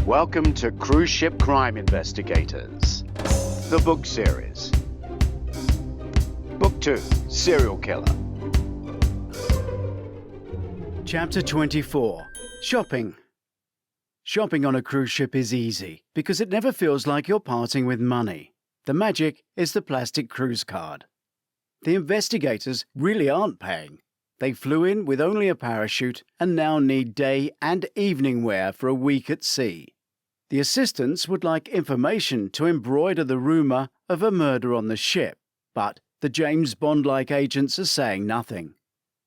Welcome to Cruise Ship Crime Investigators, the book series. Book 2, Serial Killer. Chapter 24, Shopping. Shopping on a cruise ship is easy because it never feels like you're parting with money. The magic is the plastic cruise card. The investigators really aren't paying. They flew in with only a parachute and now need day and evening wear for a week at sea. The assistants would like information to embroider the rumour of a murder on the ship, but the James Bond-like agents are saying nothing.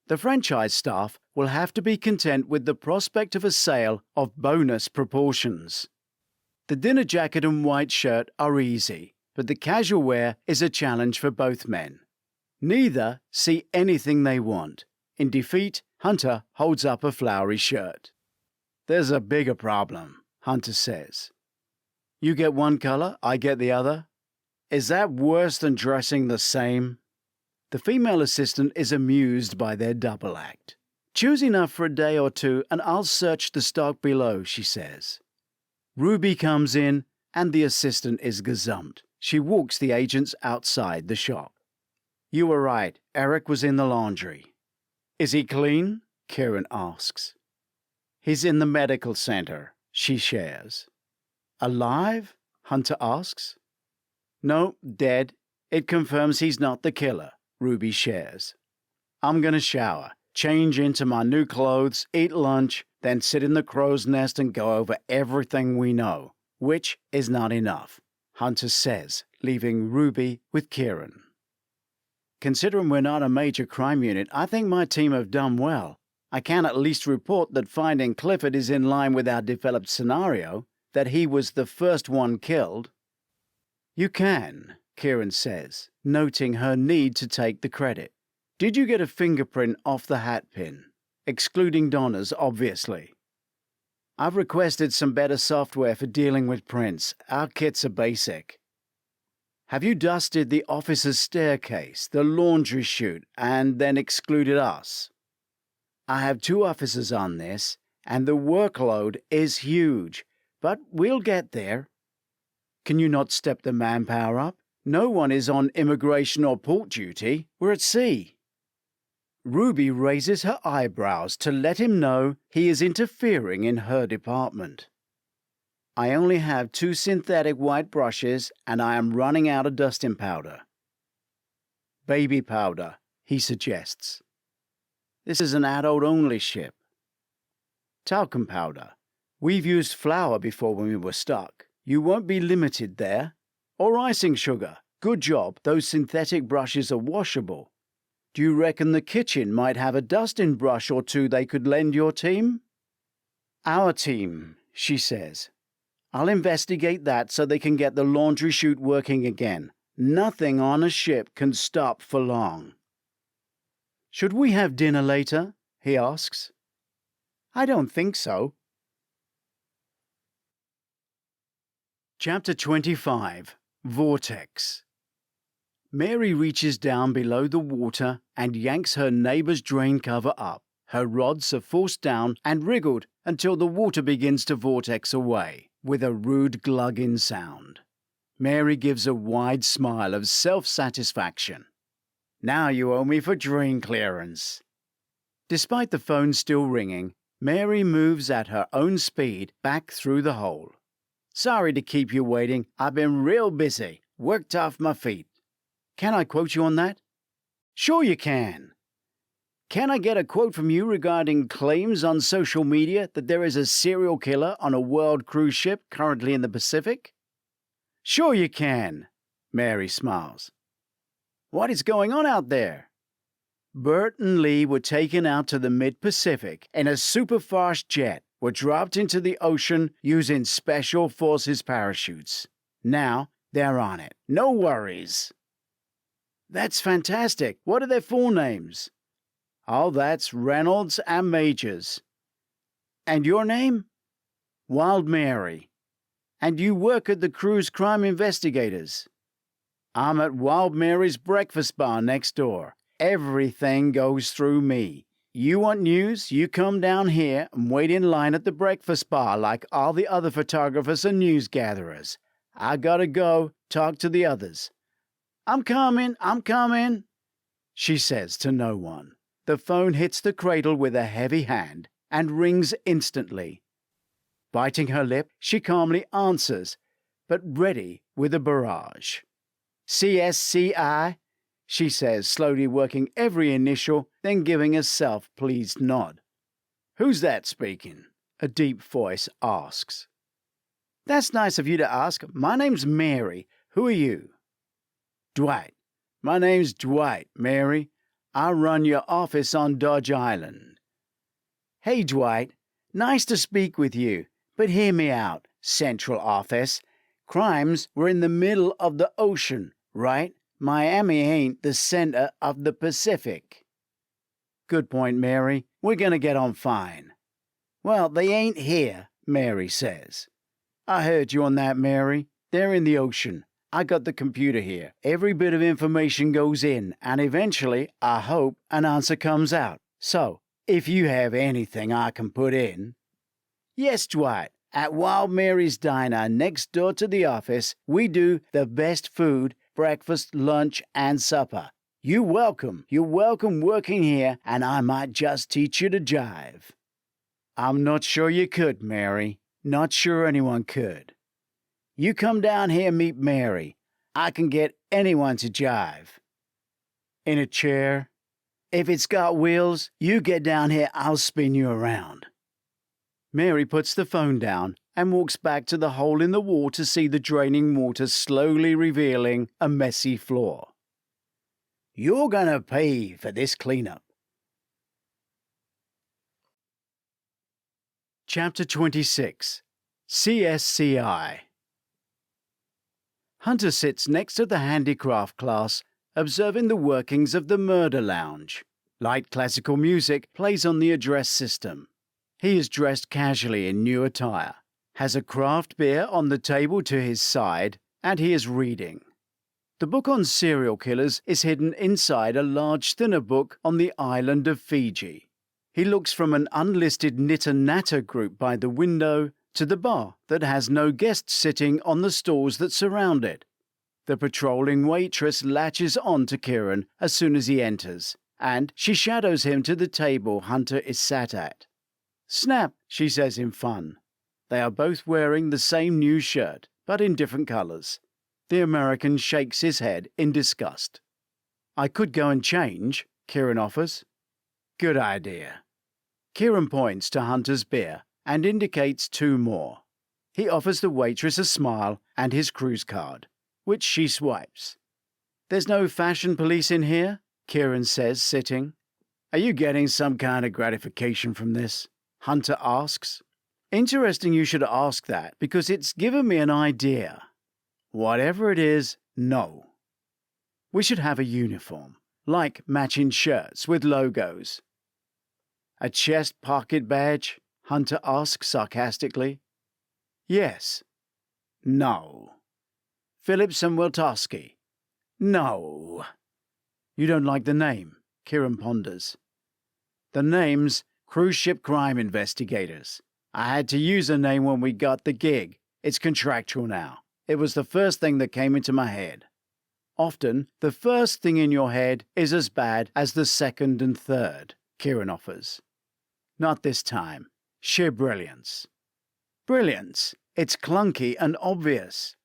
The franchise staff will have to be content with the prospect of a sale of bonus proportions. The dinner jacket and white shirt are easy, but the casual wear is a challenge for both men. Neither see anything they want. In defeat, Hunter holds up a flowery shirt. "There's a bigger problem," Hunter says. "You get one color, I get the other? Is that worse than dressing the same?" The female assistant is amused by their double act. "Choose enough for a day or two and I'll search the stock below," she says. Ruby comes in and the assistant is gazumped. She walks the agents outside the shop. "You were right, Eric was in the laundry." "Is he clean?" Kieran asks. "He's in the medical center," she shares. "Alive?" Hunter asks. "No, dead. It confirms he's not the killer," Ruby shares. "I'm gonna shower, change into my new clothes, eat lunch, then sit in the crow's nest and go over everything we know, which is not enough," Hunter says, leaving Ruby with Kieran. "Considering we're not a major crime unit, I think my team have done well. I can at least report that finding Clifford is in line with our developed scenario, that he was the first one killed." "You can," Kieran says, noting her need to take the credit. "Did you get a fingerprint off the hat pin? Excluding Donna's, obviously." "I've requested some better software for dealing with prints. Our kits are basic." "Have you dusted the officer's staircase, the laundry chute, and then excluded us?" "I have 2 officers on this, and the workload is huge, but we'll get there." "Can you not step the manpower up? No one is on immigration or port duty. We're at sea." Ruby raises her eyebrows to let him know he is interfering in her department. "I only have 2 synthetic white brushes, and I am running out of dusting powder." "Baby powder," he suggests. "This is an adult-only ship." "Talcum powder. We've used flour before when we were stuck. You won't be limited there. Or icing sugar. Good job, those synthetic brushes are washable. Do you reckon the kitchen might have a dusting brush or 2 they could lend your team?" "Our team," she says. "I'll investigate that so they can get the laundry chute working again. Nothing on a ship can stop for long." "Should we have dinner later?" he asks. "I don't think so." Chapter 25, Vortex. Mary reaches down below the water and yanks her neighbour's drain cover up. Her rods are forced down and wriggled until the water begins to vortex away, with a rude glugging sound. Mary gives a wide smile of self-satisfaction. "Now you owe me for drain clearance." Despite the phone still ringing, Mary moves at her own speed back through the hole. "Sorry to keep you waiting. I've been real busy. Worked off my feet." "Can I quote you on that?" "Sure you can." "Can I get a quote from you regarding claims on social media that there is a serial killer on a world cruise ship currently in the Pacific?" "Sure you can." Mary smiles. "What is going on out there?" "Bert and Lee were taken out to the mid-Pacific in a superfast jet, were dropped into the ocean using Special Forces parachutes. Now they're on it. No worries." "That's fantastic. What are their full names?" "Oh, that's Reynolds and Majors." "And your name?" "Wild Mary." "And you work at the Cruise Crime Investigators?" "I'm at Wild Mary's breakfast bar next door. Everything goes through me. you want news, you come down here and wait in line at the breakfast bar like all the other photographers and news gatherers. I gotta go talk to the others. I'm coming, she says to no one. The phone hits the cradle with a heavy hand and rings instantly. Biting her lip, she calmly answers, but ready with a barrage. CSCI, she says, slowly working every initial, then giving a self-pleased nod. Who's that speaking? A deep voice asks. That's nice of you to ask. My name's Mary. Who are you? Dwight. My name's Dwight, Mary. I run your office on Dodge Island. Hey, Dwight. Nice to speak with you, but hear me out, Central Office. Crimes were in the middle of the ocean, right? Miami ain't the center of the Pacific. Good point, Mary. We're gonna get on fine. Well, they ain't here, Mary says. I heard you on that, Mary. They're in the ocean. I got the computer here. Every bit of information goes in, and eventually, I hope, an answer comes out. So, if you have anything I can put in... Yes, Dwight. At Wild Mary's Diner next door to the office, we do the best food, breakfast, lunch, and supper. You're welcome working here, and I might just teach you to jive. I'm not sure you could, Mary. Not sure anyone could. You come down here and meet Mary. I can get anyone to jive. In a chair? If it's got wheels, you get down here, I'll spin you around. Mary puts the phone down and walks back to the hole in the wall to see the draining water slowly revealing a messy floor. You're gonna pay for this cleanup. Chapter 26. CSCI. Hunter sits next to the handicraft class, observing the workings of the murder lounge. Light classical music plays on the address system. He is dressed casually in new attire, has a craft beer on the table to his side, and he is reading. The book on serial killers is hidden inside a large thinner book on the island of Fiji. He looks from an unlisted knitter-natter group by the window to the bar that has no guests sitting on the stools that surround it. The patrolling waitress latches on to Kieran as soon as he enters, and she shadows him to the table Hunter is sat at. Snap, she says in fun. They are both wearing the same new shirt, but in different colors. The American shakes his head in disgust. I could go and change, Kieran offers. Good idea. Kieran points to Hunter's beer and indicates 2 more. He offers the waitress a smile and his cruise card, which she swipes. There's no fashion police in here, Kieran says, sitting. Are you getting some kind of gratification from this? Hunter asks. Interesting you should ask that, because it's given me an idea. Whatever it is, no. We should have a uniform, like matching shirts with logos. A chest pocket badge? Hunter asks sarcastically. Yes. No. Phillips and Wiltowski? No. You don't like the name, Kieran ponders. The name's Cruise Ship Crime Investigators. I had to use a name when we got the gig. It's contractual now. It was the first thing that came into my head. Often, the first thing in your head is as bad as the second and third, Kieran offers. Not this time. Sheer brilliance. Brilliance. It's clunky and obvious.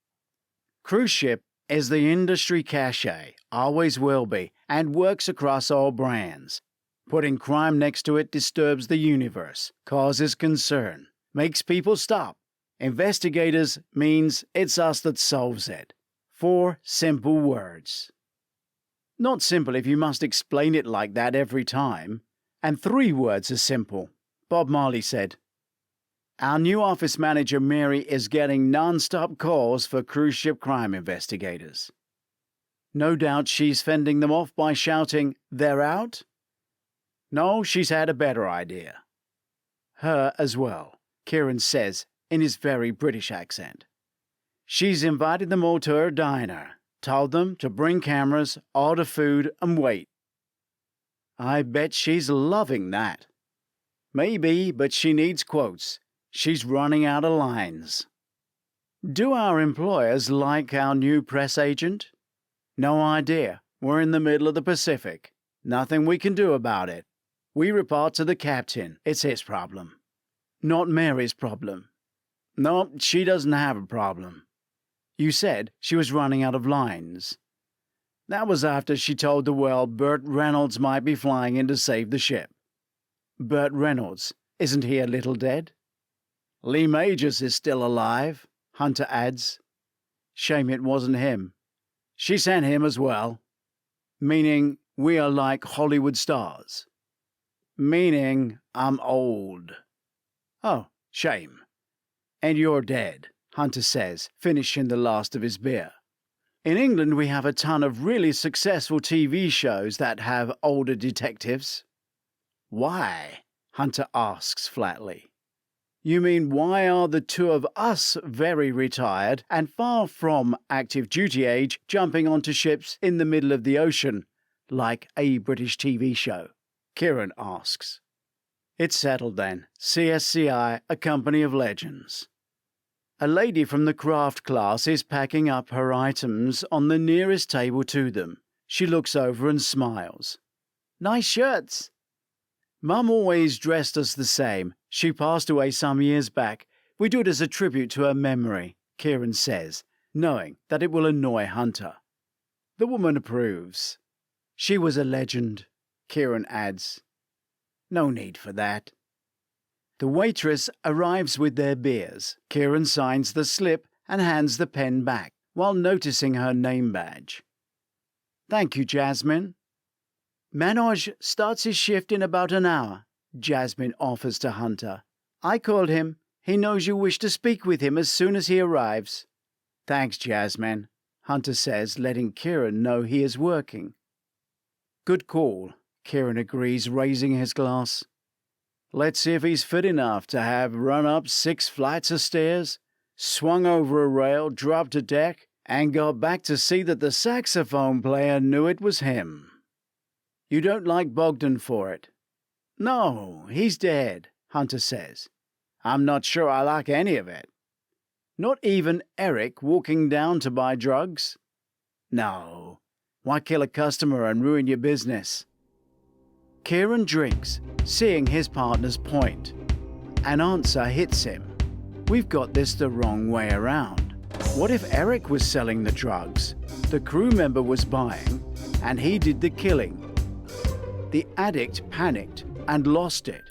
Cruise ship is the industry cachet, always will be, and works across all brands. Putting crime next to it disturbs the universe, causes concern, makes people stop. Investigators means it's us that solves it. 4 simple words. Not simple if you must explain it like that every time. And 3 words are simple, Bob Marley said. Our new office manager, Mary, is getting non-stop calls for cruise ship crime investigators. No doubt she's fending them off by shouting, "They're out?" No, she's had a better idea. Her as well, Kieran says in his very British accent. She's invited them all to her diner, told them to bring cameras, order food, and wait. I bet she's loving that. Maybe, but she needs quotes. She's running out of lines. Do our employers like our new press agent? No idea. We're in the middle of the Pacific. Nothing we can do about it. We report to the captain. It's his problem. Not Mary's problem. No, she doesn't have a problem. You said she was running out of lines. That was after she told the world Burt Reynolds might be flying in to save the ship. Burt Reynolds, isn't he a little dead? Lee Majors is still alive, Hunter adds. Shame it wasn't him. She sent him as well. Meaning we are like Hollywood stars. Meaning I'm old. Oh, shame. And you're dead, Hunter says, finishing the last of his beer. In England we have a ton of really successful TV shows that have older detectives. Why? Hunter asks flatly. You mean why are the two of us very retired and far from active duty age jumping onto ships in the middle of the ocean, like a British TV show? Kieran asks. It's settled then. CSCI, a company of legends. A lady from the craft class is packing up her items on the nearest table to them. She looks over and smiles. Nice shirts. Mum always dressed us the same. She passed away some years back. We do it as a tribute to her memory, Kieran says, knowing that it will annoy Hunter. The woman approves. She was a legend, Kieran adds. No need for that. The waitress arrives with their beers. Kieran signs the slip and hands the pen back, while noticing her name badge. Thank you, Jasmine. Manoj starts his shift in about an hour, Jasmine offers to Hunter. I called him. He knows you wish to speak with him as soon as he arrives. Thanks, Jasmine, Hunter says, letting Kieran know he is working. Good call, Kieran agrees, raising his glass. Let's see if he's fit enough to have run up 6 flights of stairs, swung over a rail, dropped a deck, and got back to see that the saxophone player knew it was him. You don't like Bogdan for it? No, he's dead, Hunter says. I'm not sure I like any of it. Not even Eric walking down to buy drugs? No. Why kill a customer and ruin your business? Kieran drinks, seeing his partner's point. An answer hits him. We've got this the wrong way around. What if Eric was selling the drugs, the crew member was buying, and he did the killing? The addict panicked and lost it.